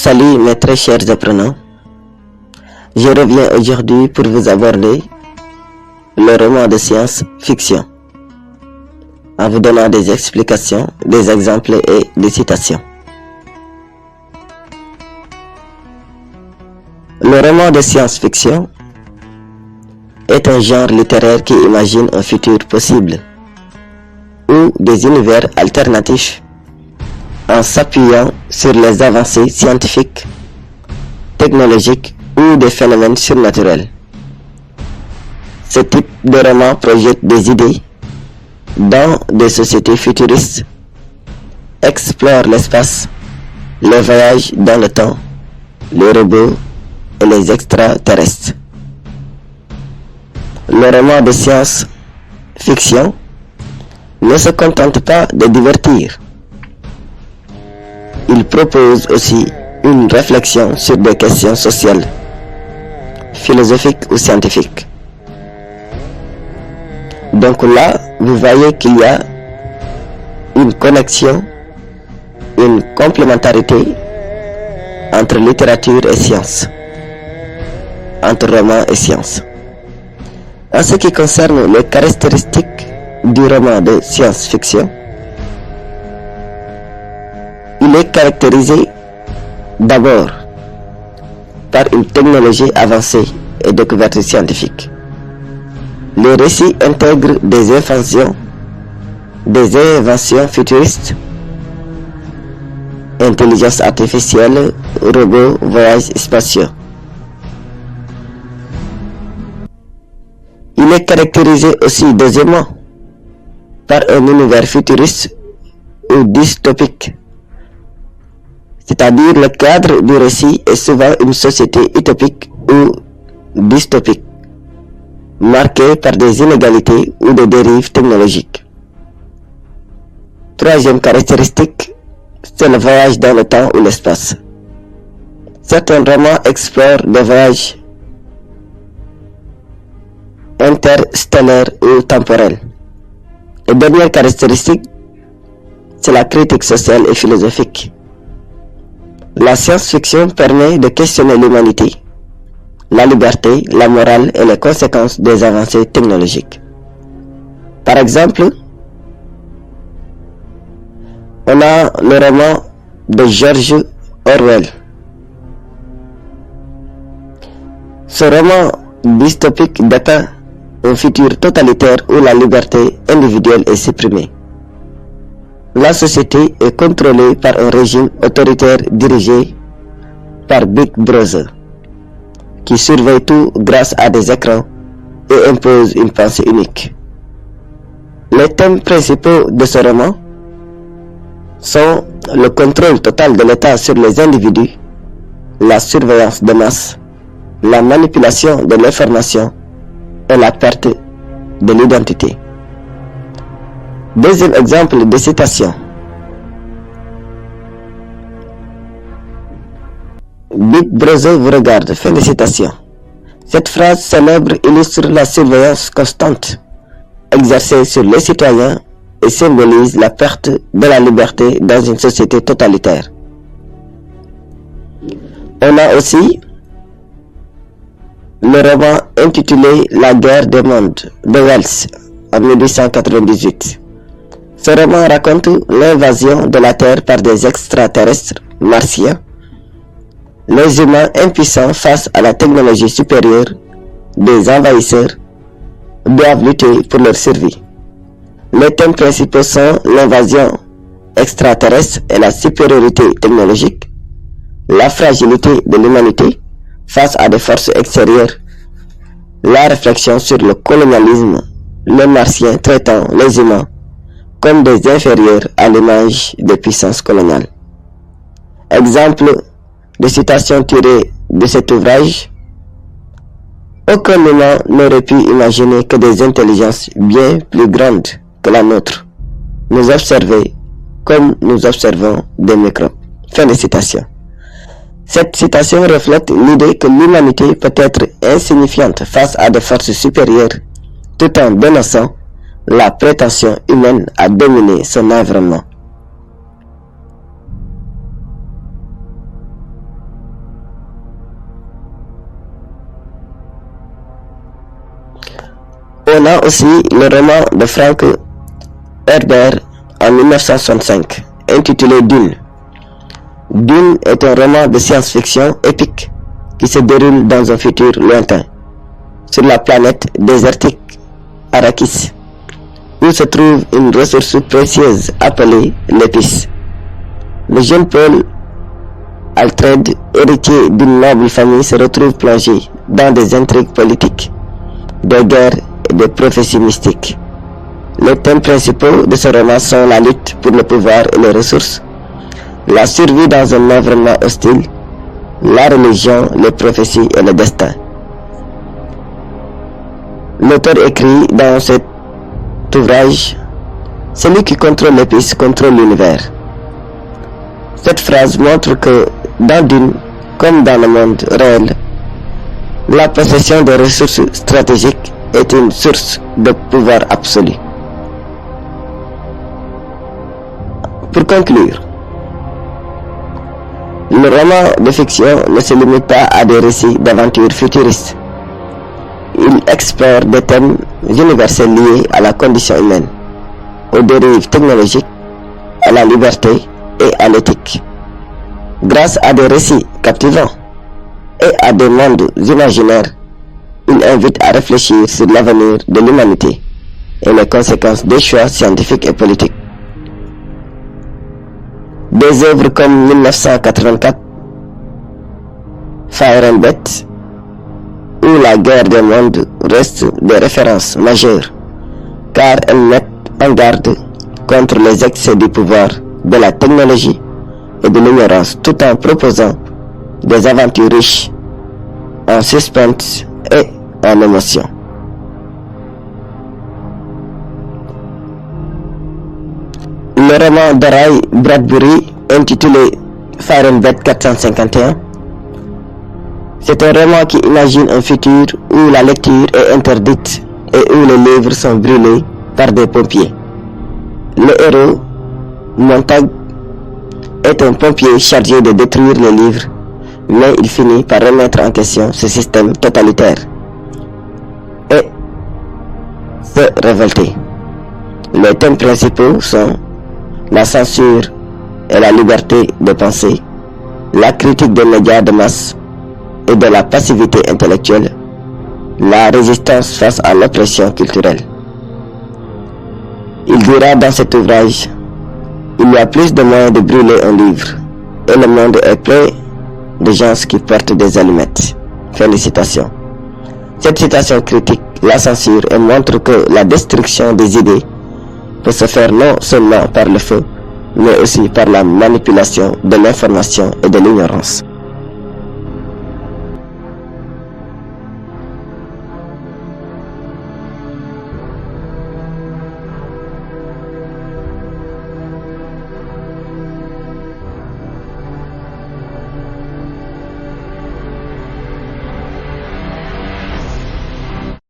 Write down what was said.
Salut mes très chers apprenants, je reviens aujourd'hui pour vous aborder le roman de science-fiction en vous donnant des explications, des exemples et des citations. Le roman de science-fiction est un genre littéraire qui imagine un futur possible ou des univers alternatifs en s'appuyant sur les avancées scientifiques, technologiques ou des phénomènes surnaturels. Ce type de roman projette des idées dans des sociétés futuristes, explore l'espace, les voyages dans le temps, les robots et les extraterrestres. Le roman de science-fiction ne se contente pas de divertir. Il propose aussi une réflexion sur des questions sociales, philosophiques ou scientifiques. Donc là, vous voyez qu'il y a une connexion, une complémentarité entre littérature et science, entre roman et science. En ce qui concerne les caractéristiques du roman de science-fiction, il est caractérisé d'abord par une technologie avancée et découvertes scientifiques. Le récit intègre des inventions futuristes, intelligence artificielle, robots, voyages spatiaux. Il est caractérisé aussi deuxièmement par un univers futuriste ou dystopique. C'est-à-dire le cadre du récit est souvent une société utopique ou dystopique, marquée par des inégalités ou des dérives technologiques. Troisième caractéristique, c'est le voyage dans le temps ou l'espace. Certains romans explorent des voyages interstellaires ou temporels. Et dernière caractéristique, c'est la critique sociale et philosophique. La science-fiction permet de questionner l'humanité, la liberté, la morale et les conséquences des avancées technologiques. Par exemple, on a le roman de George Orwell. Ce roman dystopique dépeint un futur totalitaire où la liberté individuelle est supprimée. La société est contrôlée par un régime autoritaire dirigé par Big Brother, qui surveille tout grâce à des écrans et impose une pensée unique. Les thèmes principaux de ce roman sont le contrôle total de l'État sur les individus, la surveillance de masse, la manipulation de l'information et la perte de l'identité. Deuxième exemple de citation. Big Brother vous regarde. Fin de citation. Cette phrase célèbre illustre la surveillance constante exercée sur les citoyens et symbolise la perte de la liberté dans une société totalitaire. On a aussi le roman intitulé La guerre des mondes de Wells en 1898. Ce roman raconte l'invasion de la Terre par des extraterrestres martiens. Les humains impuissants face à la technologie supérieure des envahisseurs doivent lutter pour leur survie. Les thèmes principaux sont l'invasion extraterrestre et la supériorité technologique, la fragilité de l'humanité face à des forces extérieures, la réflexion sur le colonialisme, les martiens traitant les humains comme des inférieurs à l'image des puissances coloniales. Exemple de citation tirée de cet ouvrage. Aucun humain n'aurait pu imaginer que des intelligences bien plus grandes que la nôtre nous observaient comme nous observons des microbes. Fin de citation. Cette citation reflète l'idée que l'humanité peut être insignifiante face à des forces supérieures tout en dénonçant la prétention humaine à dominer son environnement. aussi le roman de Frank Herbert en 1965, intitulé Dune. Dune est un roman de science-fiction épique qui se déroule dans un futur lointain, sur la planète désertique Arrakis, où se trouve une ressource précieuse appelée l'épice. Le jeune Paul Atreides, héritier d'une noble famille, se retrouve plongé dans des intrigues politiques, des guerres et des prophéties mystiques. Les thèmes principaux de ce roman sont la lutte pour le pouvoir et les ressources, la survie dans un environnement hostile, la religion, les prophéties et le destin. L'auteur écrit dans cet ouvrage: celui qui contrôle l'épice contrôle l'univers. Cette phrase montre que dans Dune, comme dans le monde réel, la possession des ressources stratégiques est une source de pouvoir absolu. Pour conclure, le roman de fiction ne se limite pas à des récits d'aventures futuristes. Il explore des thèmes universels liés à la condition humaine, aux dérives technologiques, à la liberté et à l'éthique. Grâce à des récits captivants et à des mondes imaginaires, il invite à réfléchir sur l'avenir de l'humanité et les conséquences des choix scientifiques et politiques. Des œuvres comme 1984, Fahrenheit ou La guerre des mondes restent des références majeures, car elles mettent en garde contre les excès du pouvoir, de la technologie et de l'ignorance, tout en proposant des aventures riches en suspense et en émotion. Le roman de Ray Bradbury, intitulé Fahrenheit 451, c'est un roman qui imagine un futur où la lecture est interdite et où les livres sont brûlés par des pompiers. Le héros, Montag, est un pompier chargé de détruire les livres, mais il finit par remettre en question ce système totalitaire et se révolter. Les thèmes principaux sont la censure et la liberté de penser, la critique des médias de masse et de la passivité intellectuelle, la résistance face à l'oppression culturelle. Il dira dans cet ouvrage: il y a plus de moyens de brûler un livre, et le monde est plein de gens qui portent des allumettes. Fin de citation. Cette citation critique la censure et montre que la destruction des idées peut se faire non seulement par le feu, mais aussi par la manipulation de l'information et de l'ignorance.